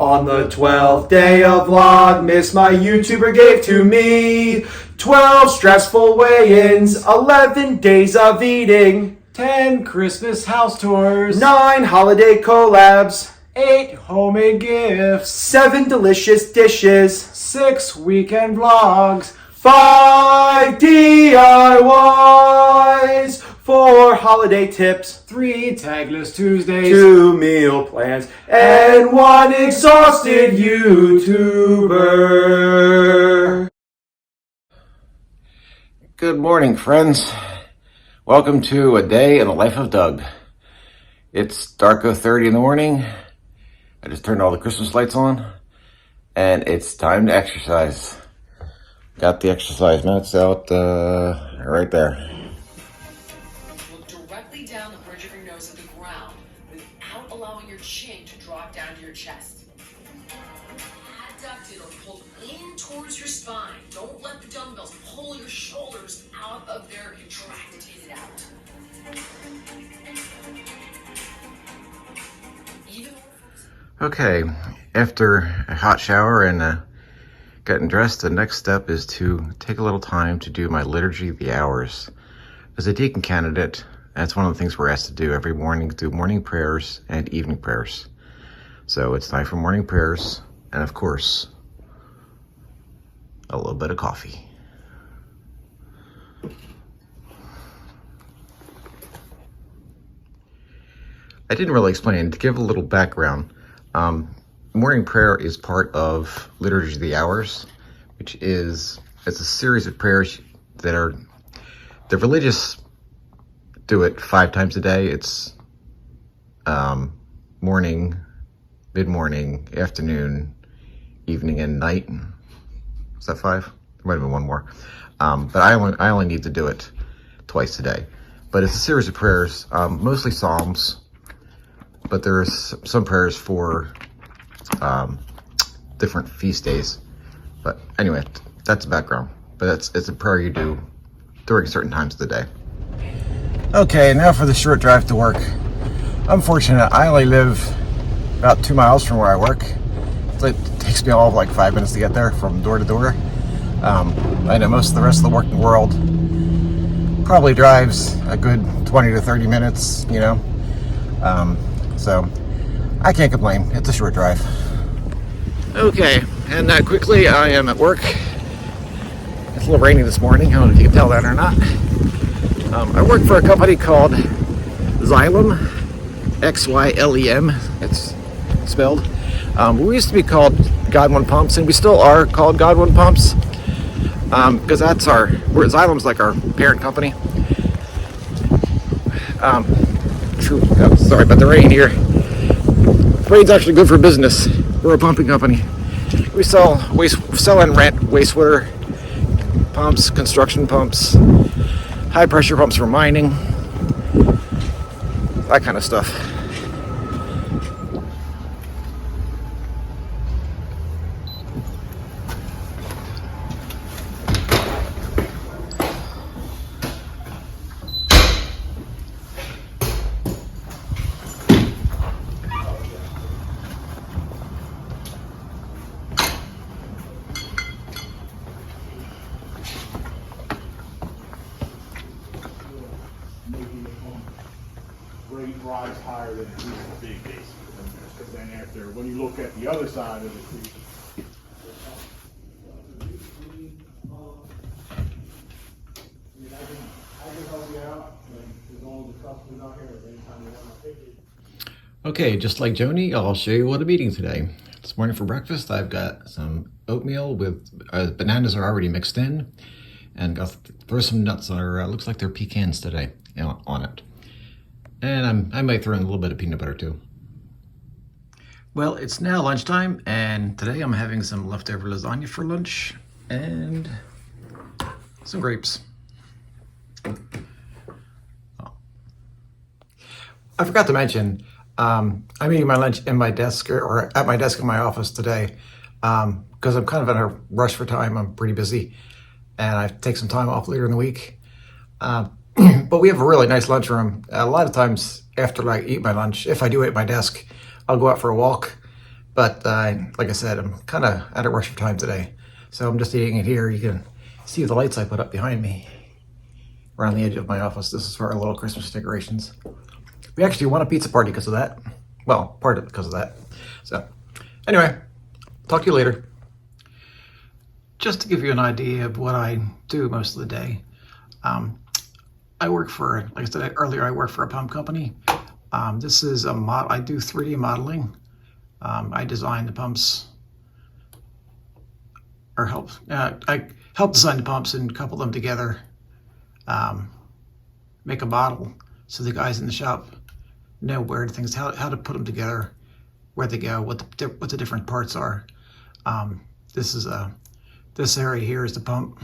On the 12th day of Vlogmas, my YouTuber gave to me 12 stressful weigh-ins, 11 days of eating, 10 Christmas house tours, 9 holiday collabs, 8 homemade gifts, 7 delicious dishes, 6 weekend vlogs, 5 DIYs, 4 holiday tips, 3 tagless Tuesdays, 2 meal plans, and 1 exhausted YouTuber. Good morning, friends. Welcome to a day in the life of Doug. It's dark 30 in the morning. I just turned all the Christmas lights on, and it's time to exercise. Got the exercise mats out right there. Look directly down the bridge of your nose at the ground without allowing your chin to drop down to your chest. Adducted or pulled in towards your spine. Don't let the dumbbells pull your shoulders out of their contracted out. Okay, after a hot shower and getting dressed, the next step is to take a little time to do my liturgy of the hours. As a deacon candidate, that's one of the things we're asked to do every morning, do morning prayers and evening prayers. So it's time for morning prayers and, of course, a little bit of coffee. I didn't really explain. To give a little background, morning prayer is part of Liturgy of the Hours, which is, it's a series of prayers that are, the religious do it 5 times a day. It's morning, mid-morning, afternoon, evening, and night. Is that 5? There might have been one more. But I only need to do it twice a day. But it's a series of prayers, mostly Psalms, but there's some prayers for different feast days. But anyway, that's the background. But it's a prayer you do during certain times of the day. Okay, now for the short drive to work. I'm fortunate. I only live about 2 miles from where I work. It takes me all of like 5 minutes to get there from door to door. I know most of the rest of the working world probably drives a good 20 to 30 minutes, you know. So I can't complain. It's a short drive. Okay, and quickly, I am at work. It's a little rainy this morning. I don't know if you can tell that or not. I work for a company called Xylem, Xylem, it's spelled. We used to be called Godwin Pumps, and we still are called Godwin Pumps, because that's Xylem's like our parent company. Sorry about the rain here. Rain's actually good for business. We're a pumping company. We sell and rent wastewater pumps, construction pumps, high pressure pumps for mining, that kind of stuff. Rate rise higher than the big base. Because then after, when you look at the other side of the creek, I can help you out as long as the customer's not here anytime you want to pick it. Okay, just like Joni, I'll show you what I'm eating today. This morning for breakfast, I've got some oatmeal with bananas are already mixed in, and got throw some nuts on. Looks like they're pecans today on it. And I might throw in a little bit of peanut butter too. Well, it's now lunchtime, and today I'm having some leftover lasagna for lunch and some grapes. Oh. I forgot to mention, I'm eating my lunch in my desk or at my desk in my office today because I'm kind of in a rush for time. I'm pretty busy, and I take some time off later in the week. But we have a really nice lunchroom. A lot of times after I eat my lunch, if I do it at my desk, I'll go out for a walk. But like I said, I'm kind of at a rush of time today. So I'm just eating it here. You can see the lights I put up behind me around the edge of my office. This is for our little Christmas decorations. We actually won a pizza party because of that. Well, part of it because of that. So anyway, talk to you later. Just to give you an idea of what I do most of the day. I work for, like I said earlier, I work for a pump company. This is a mod. I do 3D modeling. I design the pumps, or I help design the pumps and couple them together. Make a model so the guys in the shop know where things, how to put them together, where they go, what the different parts are. This area here is the pump.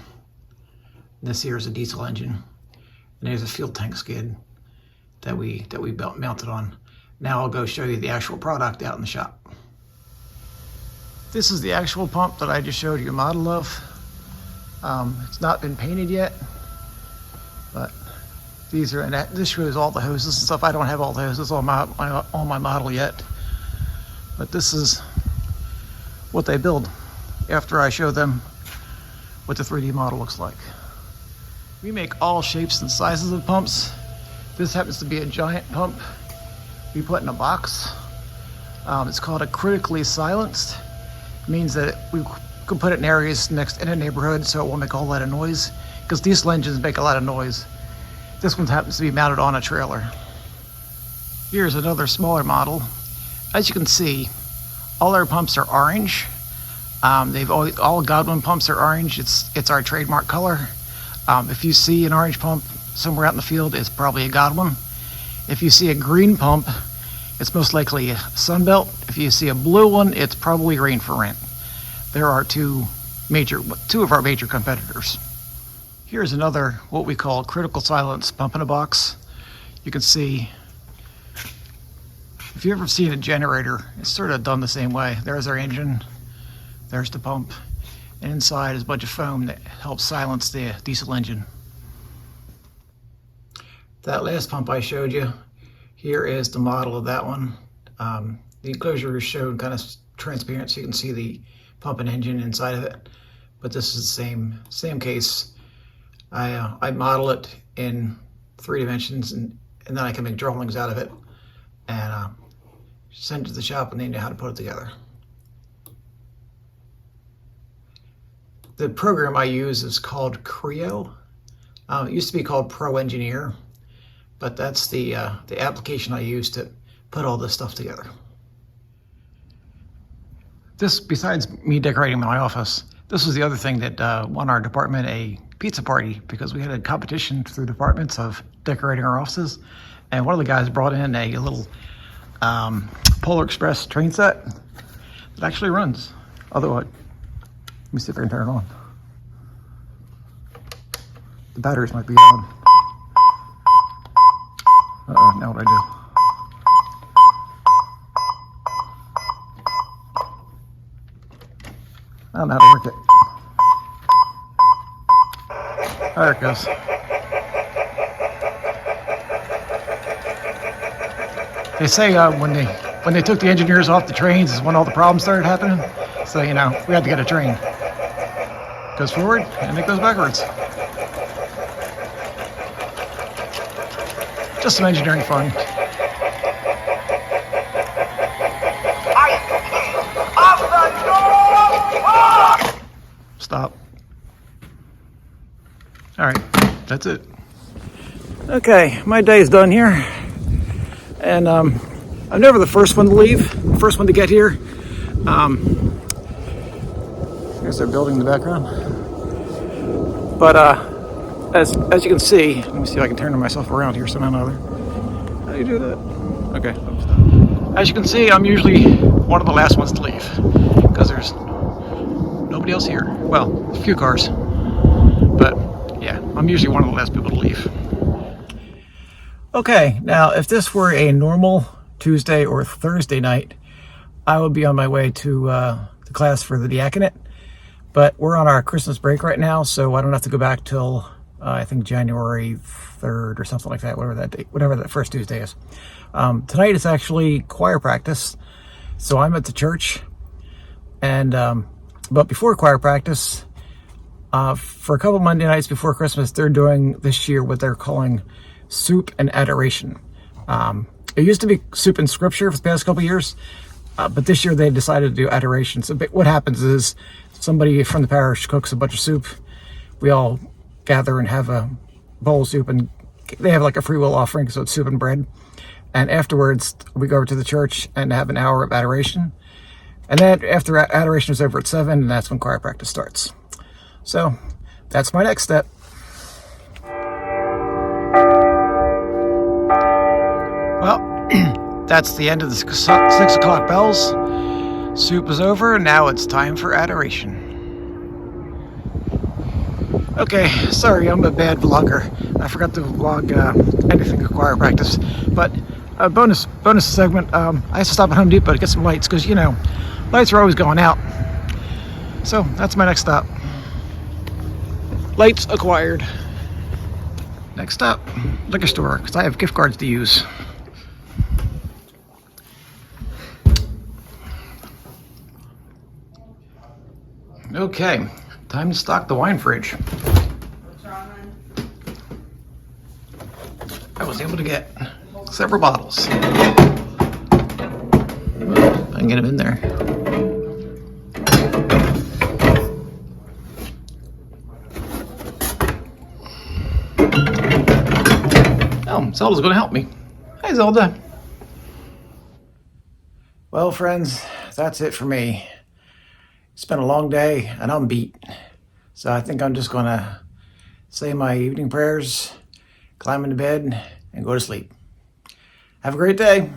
This here is a diesel engine, and there's a fuel tank skid that we mounted on. Now I'll go show you the actual product out in the shop. This is the actual pump that I just showed you a model of. It's not been painted yet, but these are, and this shows all the hoses and stuff. I don't have all the hoses on my model yet, but this is what they build after I show them what the 3D model looks like. We make all shapes and sizes of pumps. This happens to be a giant pump we put in a box. It's called a critically silenced. It means that we can put it in areas in a neighborhood so it won't make a whole lot of noise, because diesel engines make a lot of noise. This one happens to be mounted on a trailer. Here's another smaller model. As you can see, all our pumps are orange. All Godwin pumps are orange. It's our trademark color. If you see an orange pump somewhere out in the field, it's probably a Godwin. If you see a green pump, it's most likely a Sunbelt. If you see a blue one, it's probably Rain for Rent. There are two of our major competitors. Here's another, what we call critical silence pump in a box. You can see, if you've ever seen a generator, it's sort of done the same way. There's our engine, there's the pump, and inside is a bunch of foam that helps silence the diesel engine. That last pump I showed you, here is the model of that one. The enclosure is shown kind of transparent so you can see the pump and engine inside of it, but this is the same case. I model it in 3 dimensions, and then I can make drawings out of it and send it to the shop, and they know how to put it together. The program I use is called Creo. It used to be called Pro Engineer, but that's the application I use to put all this stuff together. This, besides me decorating my office, this was the other thing that won our department a pizza party, because we had a competition through departments of decorating our offices, and one of the guys brought in a little Polar Express train set that actually runs. Otherwise, let me see if I can turn it on. The batteries might be on. Uh-oh, now what do I do? I don't know how to work it. There it goes. They say when they took the engineers off the trains is when all the problems started happening. So, we had to get a train. It goes forward and it goes backwards. Just some engineering fun. Stop. All right, that's it. Okay, my day's done here. And I'm never the first one to leave, first one to get here. Here's their building in the background. But as you can see, let me see if I can turn myself around here somehow or another. How do you do that? Okay. As you can see, I'm usually one of the last ones to leave because there's nobody else here. Well, a few cars, but yeah, I'm usually one of the last people to leave. Okay, now if this were a normal Tuesday or Thursday night, I would be on my way to the class for the diaconate, but we're on our Christmas break right now, so I don't have to go back till I think January 3rd or something like that, whatever that first Tuesday is. Tonight is actually choir practice, So I'm at the church, and but before choir practice, for a couple Monday nights before Christmas, they're doing this year what they're calling soup and adoration. It used to be soup and scripture for the past couple years, but this year they decided to do adoration. So what happens is somebody from the parish cooks a bunch of soup. We all gather and have a bowl of soup, and they have like a free will offering, so it's soup and bread. And afterwards, we go over to the church and have an hour of adoration. And then after adoration is over at 7, and that's when choir practice starts. So that's my next step. Well, that's the end of the 6 o'clock bells. Soup is over, and now it's time for adoration. Okay, sorry, I'm a bad vlogger. I forgot to vlog anything at choir practice. But a bonus segment, I have to stop at Home Depot to get some lights, because, you know, lights are always going out. So that's my next stop. Lights acquired. Next stop, liquor store, because I have gift cards to use. Okay, time to stock the wine fridge. I was able to get several bottles. I can get them in there. Oh, Zelda's going to help me. Hey, Zelda. Well, friends, that's it for me. It's been a long day, and I'm beat. So I think I'm just going to say my evening prayers, climb into bed, and go to sleep. Have a great day.